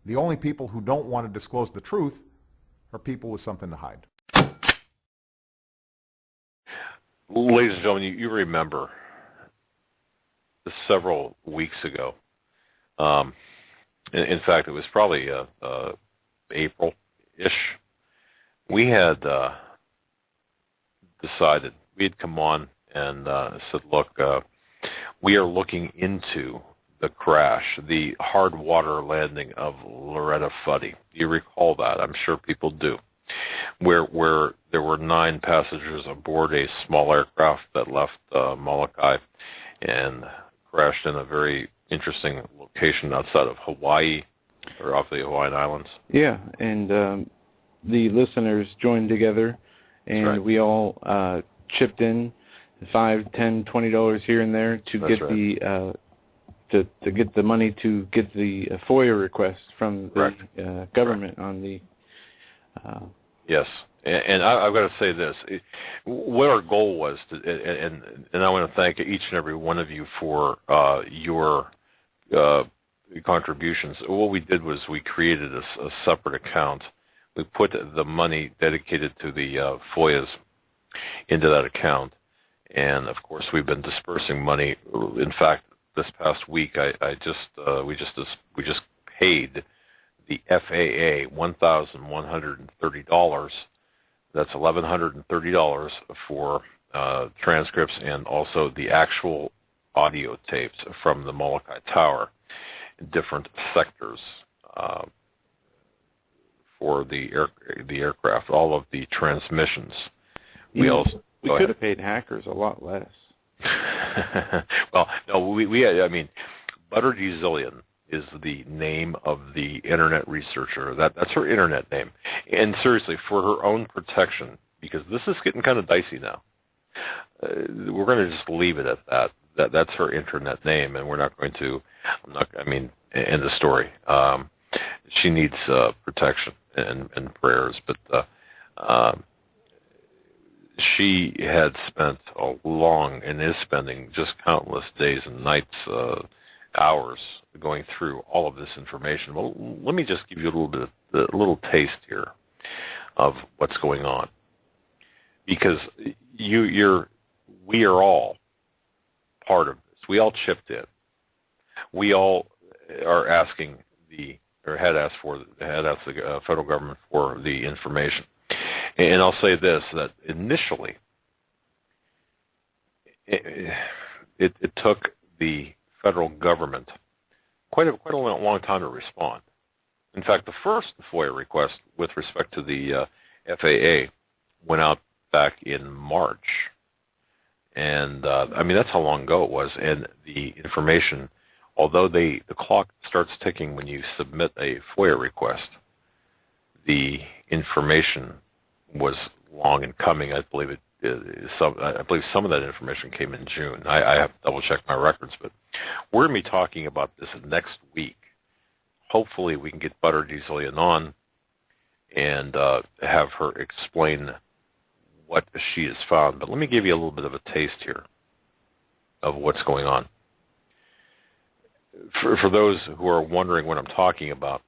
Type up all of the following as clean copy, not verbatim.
The only people who don't want to disclose the truth are people with something to hide. Ladies and gentlemen, you remember several weeks ago. In fact, it was probably April-ish. We had decided, we had come on and said, look, we are looking into the crash, the hard water landing of Loretta Fuddy. You recall that? I'm sure people do. Where there were 9 passengers aboard a small aircraft that left Molokai and crashed in a very interesting location outside of Hawaii, or off the Hawaiian Islands. Yeah, and the listeners joined together, and right. we all chipped in $5, $10, $20 here and there to That's get right. the to get the money to get the FOIA request from the government on the. Yes, and I've got to say this: what our goal was, and I want to thank each and every one of you for your contributions. What we did was we created a separate account. We put the money dedicated to the FOIAs into that account, and of course we've been dispersing money. In fact, this past week, we just paid the FAA $1,130. That's $1,130 for transcripts and also the actual audio tapes from the Molokai Tower in different sectors for the aircraft, all of the transmissions. We could have paid hackers a lot less. Well, no, I mean, Butter Zillion is the name of the internet researcher. That's her internet name. And seriously, for her own protection, because this is getting kind of dicey now, we're going to just leave it at that. That's her internet name, and we're not going to, end the story. She needs protection and prayers, but she had spent a long, and is spending just countless days and nights, hours going through all of this information. Well, let me just give you a little taste here of what's going on, because we are all part of this. We all chipped in. We all are asking had asked the federal government for the information. And I'll say this, that initially it took the federal government quite a long time to respond. In fact, the first FOIA request with respect to the FAA went out back in March. And, that's how long ago it was. And the information, although the clock starts ticking when you submit a FOIA request, the information was long in coming. I believe some of that information came in June. I have to double check my records, but we're going to be talking about this next week. Hopefully we can get Butter Zillion on and have her explain what she has found. But let me give you a little bit of a taste here of what's going on. For those who are wondering what I'm talking about,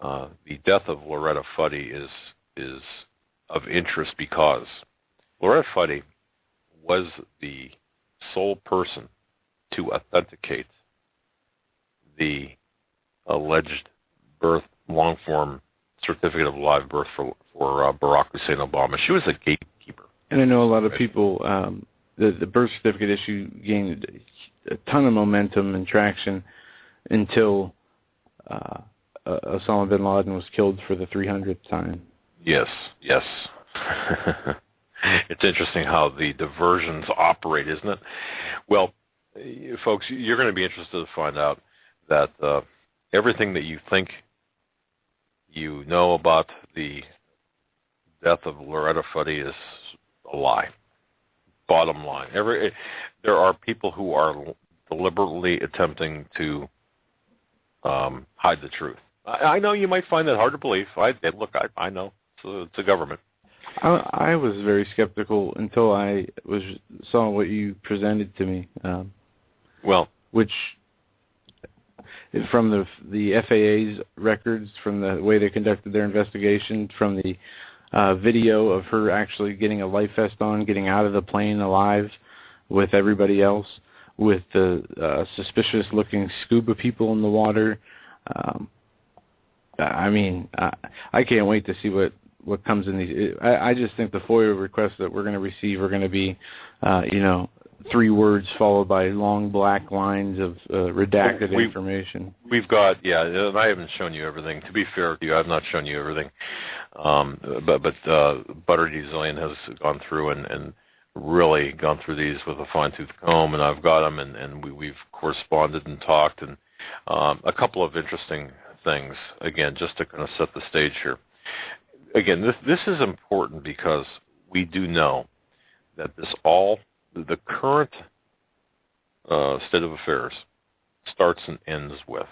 the death of Loretta Fuddy is of interest because Loretta Fuddy was the sole person to authenticate the alleged long-form certificate of live birth for Barack Hussein Obama. She was a gatekeeper. And I know a lot of people, the birth certificate issue gained a ton of momentum and traction until Osama bin Laden was killed for the 300th time. Yes. It's interesting how the diversions operate, isn't it? Well, folks, you're going to be interested to find out that everything that you think you know about the death of Loretta Fuddy is a lie. Bottom line. There are people who are deliberately attempting to hide the truth. I know you might find that hard to believe. I know. It's the government. I was very skeptical until I saw what you presented to me. Well, which from the FAA's records, from the way they conducted their investigation, from the video of her actually getting a life vest on, getting out of the plane alive with everybody else, with the suspicious-looking scuba people in the water. I mean, I can't wait to see what comes in these. I just think the FOIA requests that we're going to receive are going to be, 3 words followed by long black lines of redacted information. We've got, yeah, and I haven't shown you everything. To be fair to you, I've not shown you everything. But Butter Zillion has gone through and really gone through these with a fine-tooth comb, and I've got them, and we've corresponded and talked, and a couple of interesting things, again, just to kind of set the stage here. Again, this is important because we do know that the current state of affairs starts and ends with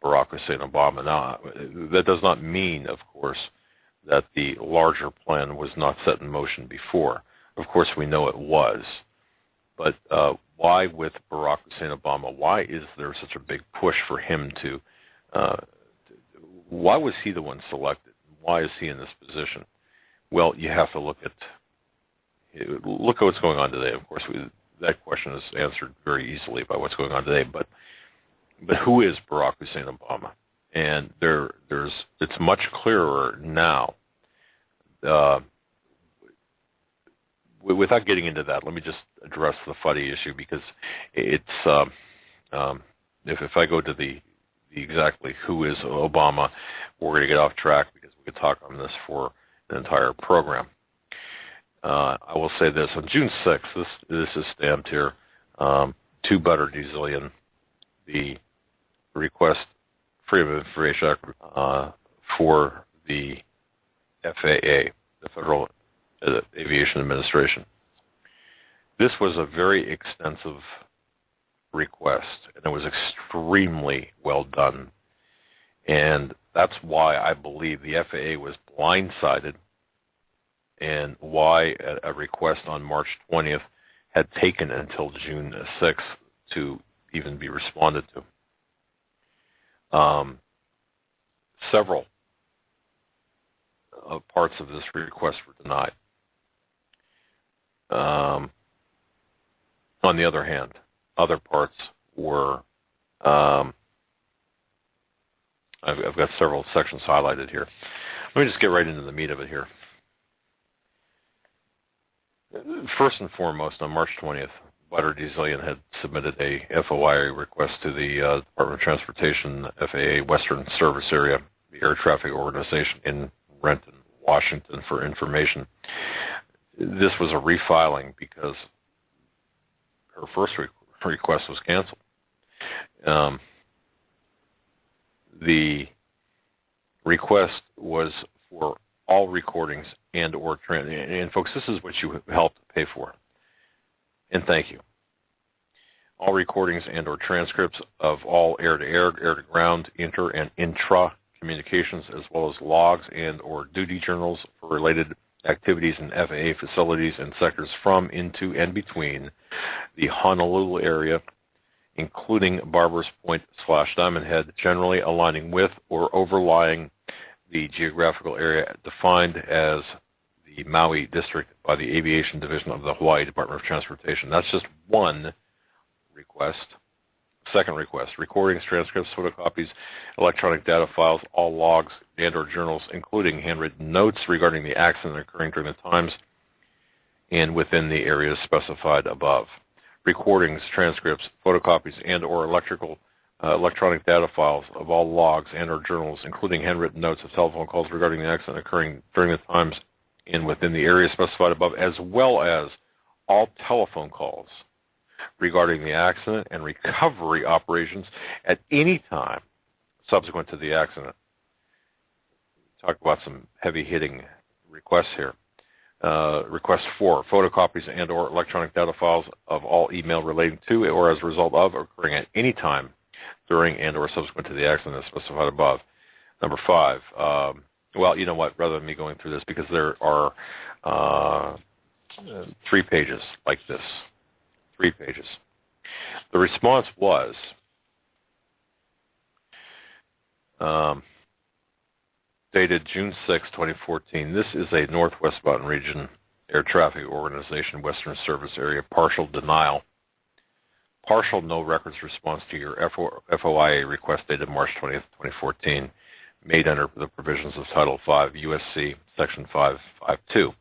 Barack Hussein Obama. Now, that does not mean, of course, that the larger plan was not set in motion before. Of course, we know it was. But why with Barack Hussein Obama? Why is there such a big push for him to why was he the one selected? Why is he in this position? Well, you have to look at what's going on today. Of course, that question is answered very easily by what's going on today. But who is Barack Hussein Obama? And it's much clearer now. Without getting into that, let me just address the Fuddy issue, because it's if I go to the exactly who is Obama, we're going to get off track, because we could talk on this for an entire program. I will say this: on June 6th, this is stamped here, to Butter Zillion, the request Freedom of Information Act for the FAA, the Federal Aviation Administration. This was a very extensive request, and it was extremely well done. And that's why I believe the FAA was blindsided, and why a request on March 20th had taken until June 6th to even be responded to. Several parts of this request were denied. On the other hand, other parts were, I've got several sections highlighted here. Let me just get right into the meat of it here. First and foremost, on March 20th, Butter Zillion had submitted a FOIA request to the Department of Transportation, FAA Western Service Area, the Air Traffic Organization in Renton, Washington, for information. This was a refiling because her first request was canceled. The request was for all recordings and/or and folks, this is what you helped pay for, and thank you. All recordings and/or transcripts of all air-to-air, air-to-ground, inter and intra communications, as well as logs and/or duty journals for related activities in FAA facilities and sectors from, into, and between the Honolulu area, including Barbers Point / Diamond Head, generally aligning with or overlying the geographical area defined as the Maui District by the Aviation Division of the Hawaii Department of Transportation. That's just one request. Second request: recordings, transcripts, photocopies, electronic data files, all logs and/or journals, including handwritten notes regarding the accident occurring during the times and within the areas specified above. Recordings, transcripts, photocopies, and/or electronic data files of all logs and/or journals, including handwritten notes of telephone calls regarding the accident occurring during the times and within the areas specified above, as well as all telephone calls regarding the accident and recovery operations at any time subsequent to the accident. Talk about some heavy-hitting requests here. Request 4, photocopies and/or electronic data files of all email relating to or as a result of occurring at any time during and/or subsequent to the accident as specified above. Number 5, well, you know what, rather than me going through this, because there are 3 pages like this. 3 pages. The response was dated June 6, 2014. This is a Northwest Mountain Region Air Traffic Organization Western Service Area partial denial. Partial no records response to your FOIA request dated March 20th, 2014, made under the provisions of Title 5 USC Section 552.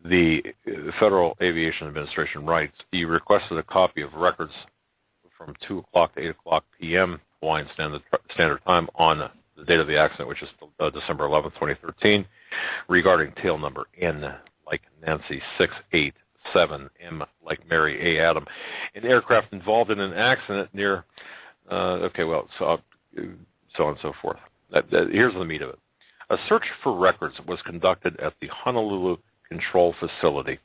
The Federal Aviation Administration writes, you requested a copy of records from 2 o'clock to 8 o'clock p.m. Hawaiian Standard Time on the date of the accident, which is December 11th, 2013, regarding tail number N like Nancy 687, M like Mary, A Adam, an aircraft involved in an accident near, so on and so forth. Here's the meat of it. A search for records was conducted at the Honolulu Control Facility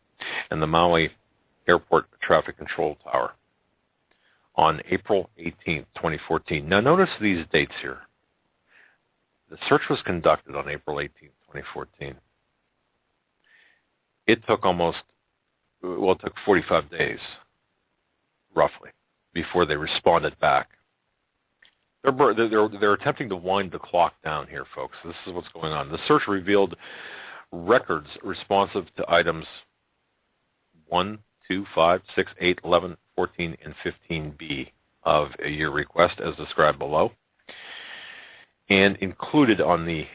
and the Maui Airport Traffic Control Tower on April 18th, 2014. Now notice these dates here. The search was conducted on April 18th, 2014. It took it took 45 days, roughly, before they responded back. They're attempting to wind the clock down here, folks. This is what's going on. The search revealed records responsive to items 1, 2, 5, 6, 8, 11, 14, and 15B of your request as described below, and included on the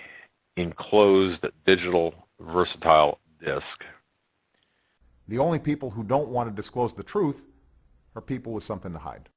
enclosed digital versatile disk. The only people who don't want to disclose the truth are people with something to hide.